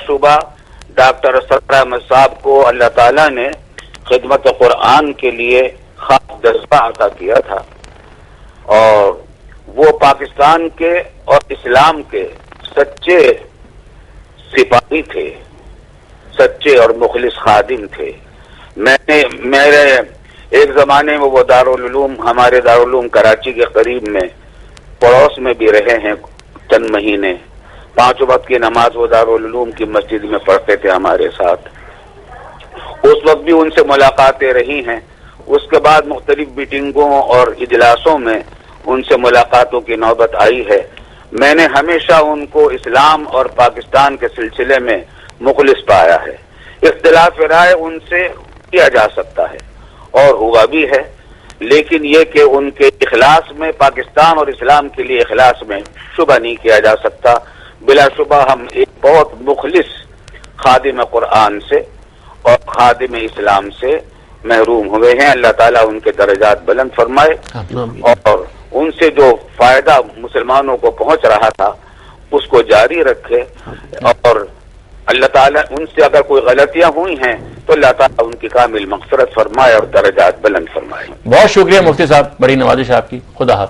شبہ ڈاکٹر اسد احمد صاحب کو اللہ تعالیٰ نے خدمت قرآن کے لیے خاص جذبہ عطا کیا تھا، اور وہ پاکستان کے اور اسلام کے سچے سپاہی تھے، سچے اور مخلص خادم تھے۔ میرے ایک زمانے میں وہ دارالعلوم، ہمارے دارالعلوم کراچی کے قریب میں پڑوس میں بھی رہے ہیں چند مہینے۔ 5 وقت کی نماز وہ دارالعلوم کی مسجد میں پڑھتے تھے ہمارے ساتھ۔ اس وقت بھی ان سے ملاقاتیں رہی ہیں، اس کے بعد مختلف میٹنگوں اور اجلاسوں میں ان سے ملاقاتوں کی نوبت آئی ہے۔ میں نے ہمیشہ ان کو اسلام اور پاکستان کے سلسلے میں مخلص پایا ہے۔ اختلاف رائے ان سے کیا جا سکتا ہے اور ہوا بھی ہے، لیکن یہ کہ ان کے اخلاص میں، پاکستان اور اسلام کے لیے اخلاص میں شبہ نہیں کیا جا سکتا۔ بلا شبہ ہم ایک بہت مخلص خادم قرآن سے اور خادم اسلام سے محروم ہوئے ہیں۔ اللہ تعالیٰ ان کے درجات بلند فرمائے اور ان سے جو فائدہ مسلمانوں کو پہنچ رہا تھا اس کو جاری رکھے، اور اللہ تعالیٰ ان سے اگر کوئی غلطیاں ہوئی ہیں تو اللہ تعالیٰ ان کی کامل مغفرت فرمائے اور درجات بلند فرمائے۔ بہت شکریہ مفتی صاحب، بڑی نوازش آپ کی، خدا حافظ۔